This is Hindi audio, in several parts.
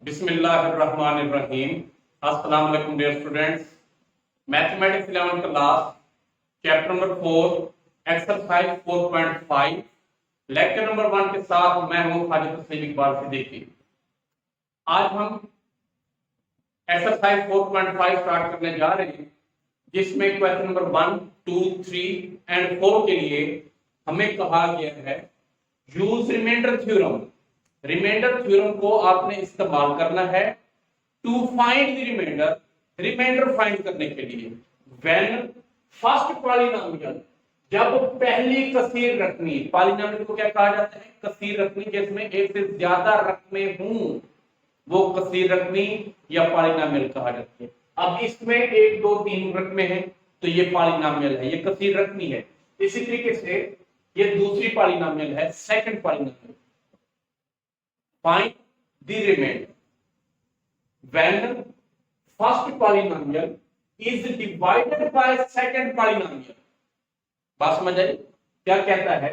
बिस्मिल्लाहिर्रहमानिर्रहीम। अस्सलाम वालेकुम dear students. Mathematics 11th class, chapter number 4, exercise 4.5, lecture number 1 के साथ मैं हूं खालिद हुसैन इकबाल सिद्दीकी। आज हम एक्सरसाइज 4.5 स्टार्ट करने जा रहे हैं, जिसमें क्वेश्चन नंबर 1, 2, 3 एंड 4 के लिए हमें कहा गया है use reminder theorem. Reminder theorem को आपने इस्तेमाल करना है to find the reminder, reminder find करने के लिए। व्हेन फर्स्ट पॉलिनोमियल, जब पहली कसीर रकमी, पॉलिनोमियल को क्या कहा जाता है? कसीर रकमी, जिसमें एक से ज्यादा रकमें हों, वो कसीर रकमी या पॉलिनोमियल कहा जाती है। अब इसमें 1, 2, 3 रकमें हैं, तो ये पॉलिनोमियल है, ये कसीर रकमी है। इसी तरीके से ये दूसरी पॉलिनोमियल है, second polynomial. Find the remainder when first polynomial is divided by second polynomial। बात समझ आई? क्या कहता है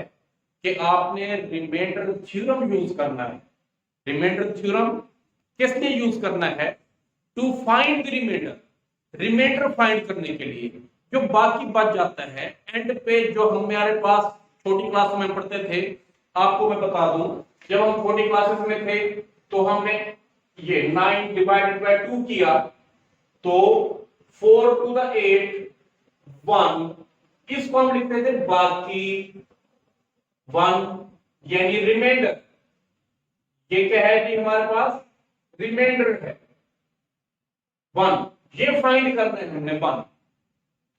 कि आपने रिमाइंडर थ्योरम यूज करना है। रिमाइंडर थ्योरम किस लिए यूज करना है? To find the reminder, reminder find करने के लिए। जो बाकी बच जाता है एंड पे, जो हमारे पास छोटी क्लास में पढ़ते थे, आपको मैं बता दूं, जब हम छोटी क्लासेस में थे तो हमने ये 9 डिवाइडेड बाय 2 किया, तो 4 to the 8 1, इसको हम लिखते थे बाकी 1, यानी रिमाइंडर। ये क्या है जी? हमारे पास रिमाइंडर है 1, ये फाइंड करना है हमने 1।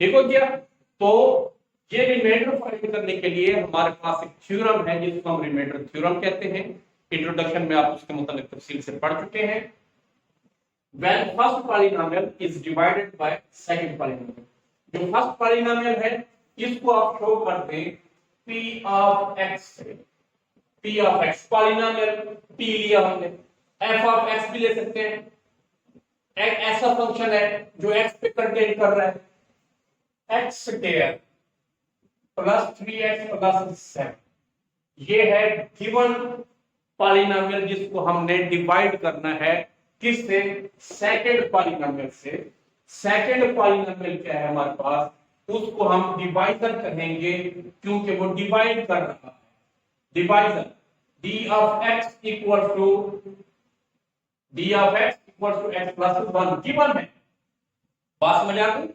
ठीक हो गया? तो ये रिमाइंडर फाइंड करने के लिए हमारे पास एक थ्योरम है, जिसको हम रिमाइंडर थ्योरम कहते हैं। इंट्रोडक्शन में आप उसके मुताबिक तफसील से पढ़ चुके हैं। When first polynomial is divided by second polynomial, जो फर्स्ट पॉलिनोमियल है इसको आप शो कर दें p of x से। p of x polynomial p लिया हमने, f of x भी ले सकते हैं। एक ऐसा फंक्शन है जो x पे कंटेन कर रहा है, x square plus 3x plus 7। ये है गिवन पॉलिनोमियल, जिसको हमने डिवाइड करना है किससे? सेकंड पॉलिनोमियल से। सेकंड पॉलिनोमियल क्या है हमारे पास? उसको हम डिवाइजर कहेंगे, क्योंकि वो डिवाइड कर रहा है। Divisor d of x equal to x plus 1 given है। बात समझ आ गई?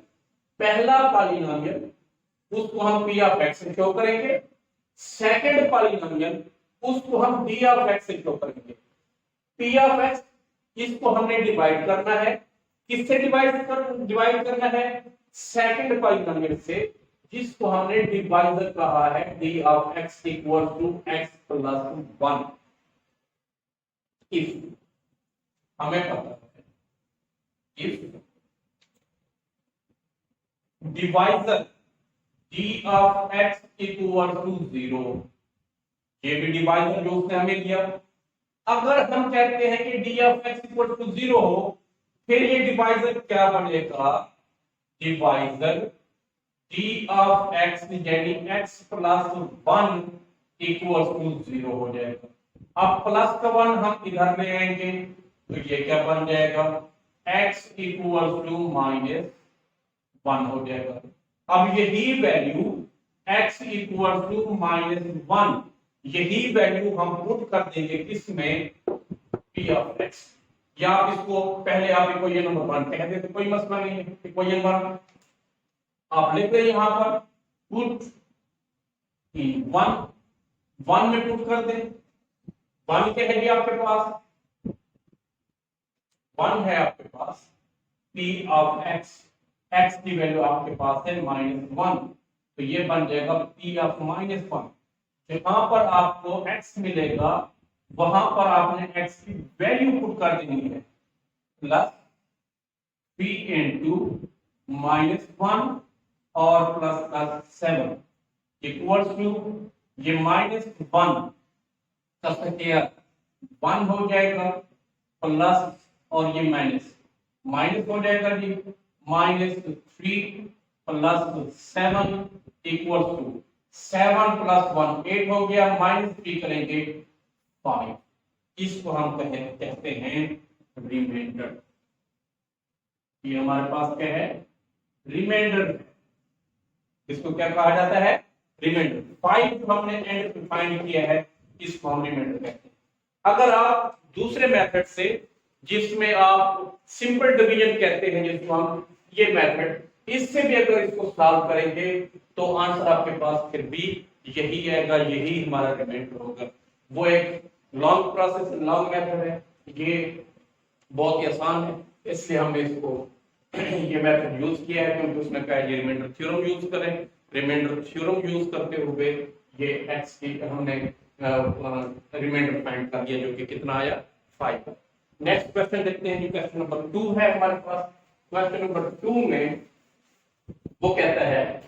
पहला पॉलिनोमियल उसको हम p of x से शो करेंगे, सेकंड पॉलिनोमियल उसको हम d of x से शो करेंगे। p of x इसको हमने डिवाइड करना है, किससे डिवाइड करना है? सेकंड पॉलिनोमियल से, जिसको हमने डिवाइजर कहा है d of x equal to x plus 1। If हमें पता है, if divisor d of x equal to 0, ये भी डिवाइजर जो उसने हमें दिया। अगर हम कहते हैं कि d of x equal to 0 हो, फिर ये डिवाइजर क्या बनेगा? डिवाइजर d of x यानी x प्लस 1 इक्वल टू 0 हो जाएगा। अब प्लस का 1 हम इधर ले आएंगे, तो ये क्या बन जाएगा? x इक्वल टू माइनस 1 हो जाएगा। अब यही value x equal to minus 1, यही वैल्यू हम पुट कर देंगे किसमें? p of x। या आप इसको पहले आप इक्वेशन नंबर 1 कह देते, कोई मसला नहीं है। इक्वेशन 1 आप लिख रहे यहां पर पुट 1 में पुट कर दें। 1 क्या है जी आपके पास? 1 है आपके पास p of x, x की वैल्यू आपके पास है -1, तो ये बन जाएगा p of -1। जहां पर आपको x मिलेगा वहां पर आपने x की वैल्यू पुट कर देनी है, प्लस p इंटू -1 और प्लस 7 इक्वल्स टू ये -1 का स्क्वायर 1 हो जाएगा, प्लस और ये माइनस हो जाएगा जी, -3 प्लस 7 इक्वल्स टू 7 प्लस 1 8 हो गया, -3 करेंगे 5। इसको हम कहते हैं रिमाइंडर। ये हमारे पास क्या है? रिमाइंडर है। इसको क्या कहा जाता है? रिमाइंडर। 5 जो हमने एंड पे फाइंड किया है इसको हम रिमाइंडर कहते हैं। अगर आप दूसरे मेथड से, जिसमें आप सिंपल डिवीजन कहते हैं जिसको हम, ये मेथड, इससे भी अगर इसको सॉल्व करेंगे तो आंसर आपके पास फिर भी यही आएगा, यही हमारा रिमाइंडर होगा। वो एक लॉन्ग प्रोसेस, लॉन्ग मेथड है, ये बहुत ही आसान है, इसलिए हमने इसको ये मेथड यूज किया है, क्योंकि उसने कहा ये रिमाइंडर थ्योरम यूज करें। रिमाइंडर थ्योरम यूज करते हुए ये x की हमने रिमाइंडर फाइंड कर दिया, जो कि कितना आया? 5। नेक्स्ट क्वेश्चन देखते हैं, जो क्वेश्चन नंबर 2 है हमारे पास। क्वेश्चन नंबर 2 में वो कहता है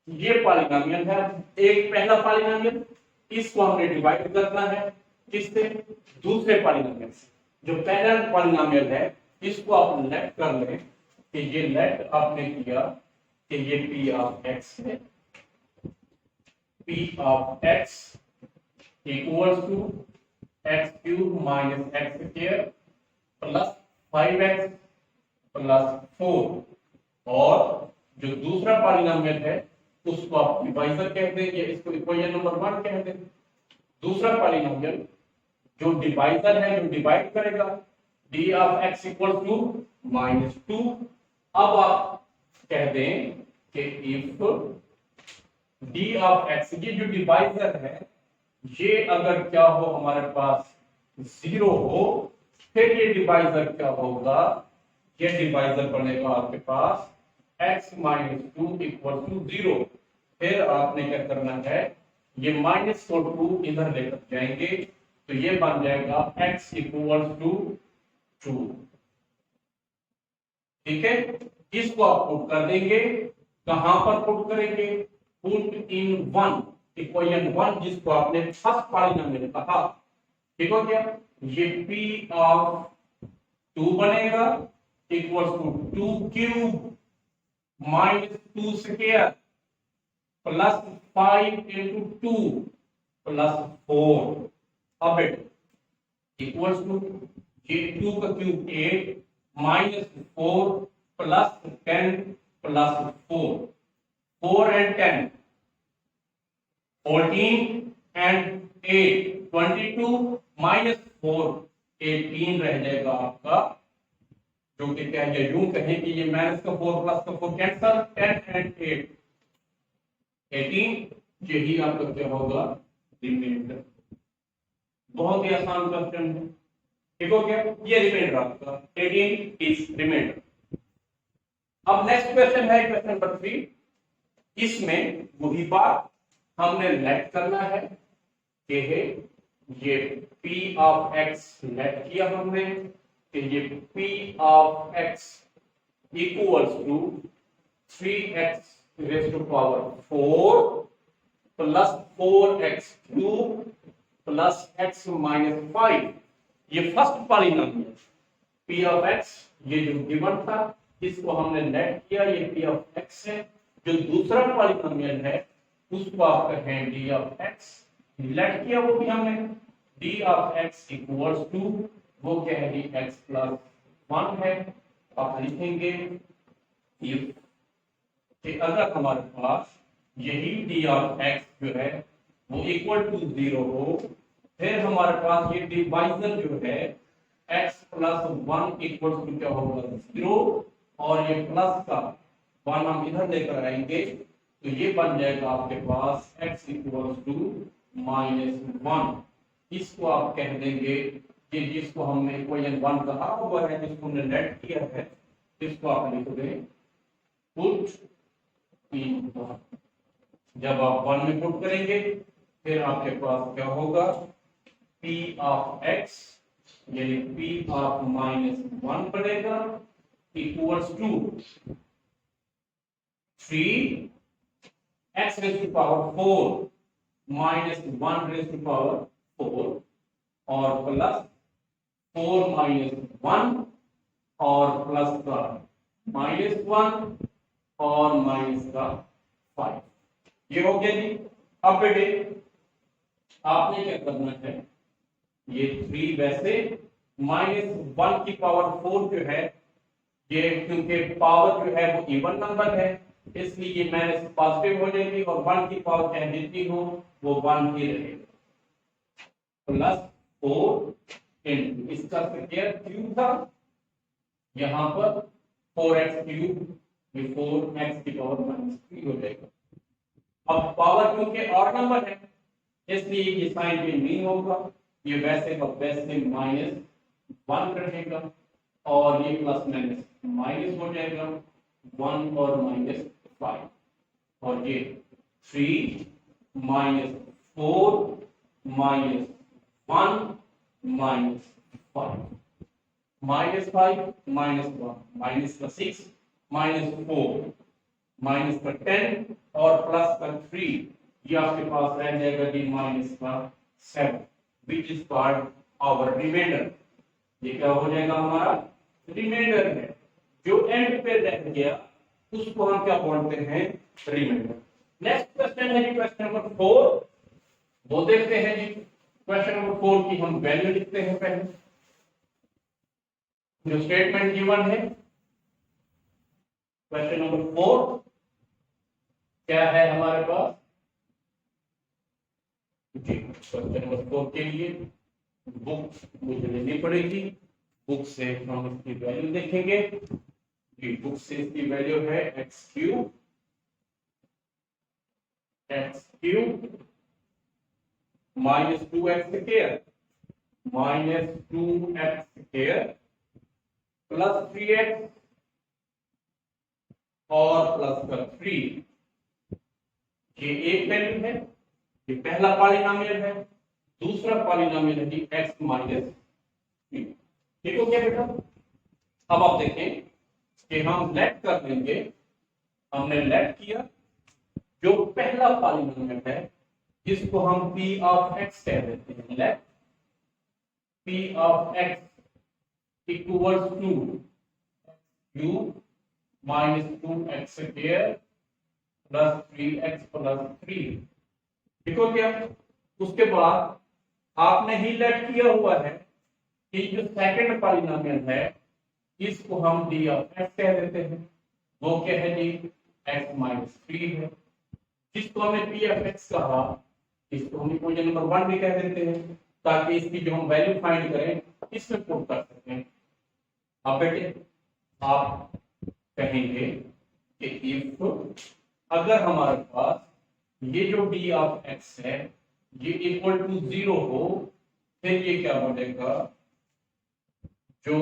ये पॉलिनोमियल है, एक पहला पॉलिनोमियल, इसको हमने डिवाइड करना है किससे? दूसरे पॉलिनोमियल से। जो पहला पॉलिनोमियल है इसको आप लेट कर लें कि ये लेट आपने किया कि ये p ऑफ x है, p of x equals to x cube minus x square plus 5x plus 4, और जो दूसरा पॉलिनोमियल है उसको आप डिवाइजर कह देंगे, इसको इक्वेशन नंबर 1 कह देंगे। दूसरा पॉलिनोमियल जो डिवाइजर है, जो डिवाइड करेगा, d of x equal to -2। अब आप कह दें कि इफ d ऑफ x, ये जो डिवाइजर है, ये अगर क्या हो हमारे पास 0 हो, फिर ये डिवाइजर क्या होगा? ये डिवाइजर बनेगा आपके पास x - 2 इक्वल टू 0। फिर आपने क्या करना है? ये -2 इधर लेकर जाएंगे तो ये बन जाएगा x इक्वल टू 2। ठीक है, इसको आप पुट कर देंगे। कहां पर पुट करेंगे? पुट इन 1, इक्वेशन 1, जिसको आपने फर्स्ट पॉलिनोमियल कहा। ठीक हो गया? ये p ऑफ 2 बनेगा equal to 2 cube minus 2 square plus 5 into 2 plus 4। अब इक्वल्स टू ये 2 का cube 8 minus 4 plus 10 plus 4, 4 and 10 14 and 8 22 minus 4 18 रह जाएगा आपका, जो कि क्या है? यूं कहें कि ये माइनस का 4 प्लस का 4 कैंसल, 10 and 8 18, यही आपका क्या होगा? रिमाइंडर। बहुत ही आसान क्वेश्चन है। ठीक हो गया? ये रिमाइंडर आपका 18 इज रिमाइंडर। अब नेक्स्ट क्वेश्चन है क्वेश्चन नंबर 3। इसमें वही बात हमने लेट करना है कि ये p ऑफ x लेट किया हमने कि ये p of x equals to 3x raise to power 4 plus 4x cube plus x minus 5। ये first polynomial p of x, ये जो गिवन था इसको हमने लेट किया, ये p ऑफ x है। जो दूसरा पॉलिनोमियल है उसको आप कहें d ऑफ x, लेट किया वो भी हमने, d of x equals to, वो क्या है? x प्लस 1 है। आप लिखेंगे इफ कि अगर हमारे पास यही d ऑफ x जो है वो इक्वल टू 0 हो, फिर हमारे पास ये डिवाइजर जो है x प्लस 1 इक्वल टू क्या होगा? 0, और ये प्लस का 1 हम इधर लेकर आएंगे तो ये बन जाएगा आपके पास x इक्वल टू -1। इसको आप कह देंगे कि जिसको हमने इक्वेशन 1 कहा हुआ है, जिसको हमने लेट किया है, इसको आप लिख दें पुट इन 1। जब आप 1 में पुट करेंगे फिर आपके पास क्या होगा? p ऑफ x यानी p ऑफ -1 बनेगा equals to 3x raise to power 4 minus 1 raise to power 4 और प्लस 4 माइनस 1 और प्लस का -1 और माइनस का 5। ये हो गया जी। अब बेटे आपने क्या करना है? ये 3 वैसे -1/4 जो है, ये क्योंकि पावर जो है वो इवन नंबर है, इसलिए ये माइनस पॉजिटिव हो जाएगी और 1 की पावर चाहे जितनी हो वो 1 ही रहेगा, +4 इंटू इसका स्क्वायर क्यूब था, यहाँ पर 4x क्यूब, ये 4x की पावर -3 हो जाएगा। अब पावर क्योंकि ऑड नंबर है इसलिए ये साइन चेंज नहीं होगा, ये वैसे का वैसे -1 रहेगा और ये प्लस माइनस माइनस हो जाएगा, 1 और -5 और ये 3 -4 -1 -5 -5 -1 -6 -4 -10 और +3, ये आपके पास रह जाएगा जी -7, which is called our reminder. ये क्या हो जाएगा, हमारा रिमाइंडर है, जो एंड पे रह गया उसको हम क्या बोलते हैं, रिमाइंडर। नेक्स्ट क्वेश्चन है जी क्वेश्चन नंबर 4, वो देखते हैं जी। क्वेश्चन नंबर 4 की हम वैल्यू लिखते हैं पहले, जो स्टेटमेंट गिवन है। क्वेश्चन नंबर 4 क्या है हमारे पास जी, क्वेश्चन नंबर 4 के लिए बुक मुझे लेनी पड़ेगी, बुक से हम इसकी वैल्यू देखेंगे जी। बुक से इसकी वैल्यू है x cube -2x square plus 3x और +3, ये एक वैल्यू है, ये पहला पॉलिनोमियल है, दूसरा पॉलिनोमियल है जी x -3। ठीक हो गया बेटा। अब आप देखें कि हम लेट कर देंगे, हमने लेट किया, जो पहला पॉलिनोमियल है जिसको हम p ऑफ x कह देते हैं, let p of x equals to cube -2x square plus 3x plus 3। ठीक हो गया। उसके बाद आपने ही लेट किया हुआ है कि जो सेकंड पॉलिनोमियल है इसको हम d ऑफ x कह देते हैं, वो क्या है जी, x -3 है। जिसको हमने p ऑफ x कहा इसको हम इक्वेशन नंबर 1 भी कह देते हैं, ताकि इसकी जो हम वैल्यू फाइंड करें इसमें पुट कर सकें। अब बेटे आप कहेंगे कि इफ अगर हमारे पास ये जो d ऑफ x है ये इक्वल टू 0 हो, फिर ये क्या बनेगा, जो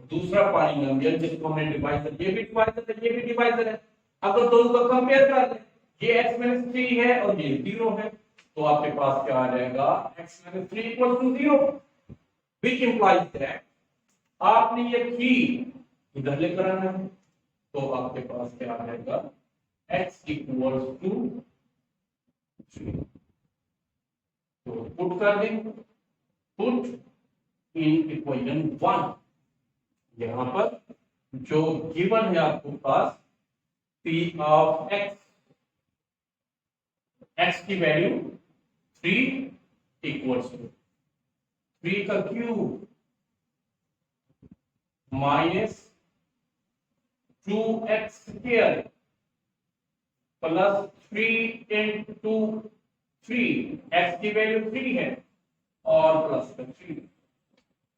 दूसरा पॉलिनोमियल जिसको हमने डिवाइजर, ये भी डिवाइजर है, ये भी डिवाइजर है, अगर दोनों का कंपेयर कर लें, ये x - 3 है और ये 0 है, तो आपके पास क्या आ जाएगा, x - 3 equal to 0, which implies that आपने ये 3 इधर लेकर आना है, तो आपके पास क्या आ जाएगा, x इक्वल्स टू 3। तो पुट कर दें, पुट इन इक्वेशन 1, यहां पर जो गिवन है आपके पास p ऑफ x की वैल्यू 3 इक्वल्स टू 3 का cube -2x square plus 3 into 3, x की वैल्यू 3 है और प्लस 3।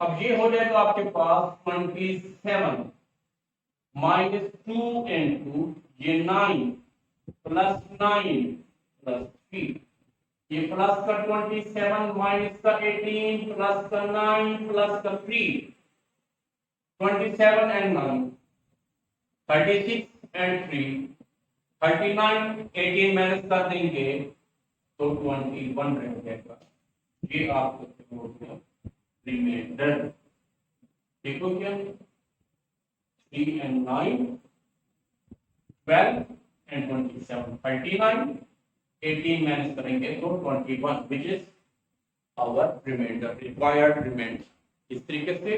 अब ये हो जाएगा आपके पास 27 -2 इंटू ये 9 प्लस 9 प्लस 3, ये प्लस का 27 माइनस का 18 प्लस का 9 प्लस का 3, 27 एंड 9 36 एंड 3 39, 18 माइनस कर देंगे तो 21 रह जाएगा। ये आपको बोलते हैं रिमाइंडर। देखो क्या, 3 and 9 12 and 27 39, 18 माइनस करेंगे तो 21, which is our remainder, required remainder। इस तरीके से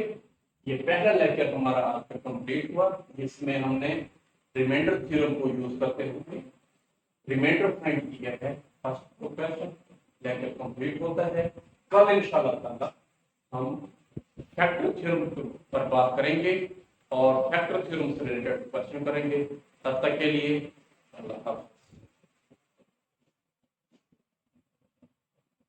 ये पहला लेक्चर हमारा आज तक कंप्लीट हुआ, जिसमें हमने रिमाइंडर थ्योरम को यूज करते हुए रिमाइंडर फाइंड किया है। फर्स्ट क्वेश्चन लेक्चर कंप्लीट होता है। कल इंशाल्लाह ताला हम फैक्टर थ्योरम पर बात करेंगे और फैक्टर थ्योरम से रिलेटेड क्वेश्चन करेंगे। तब तक के लिए अल्लाह हाफ़िज़।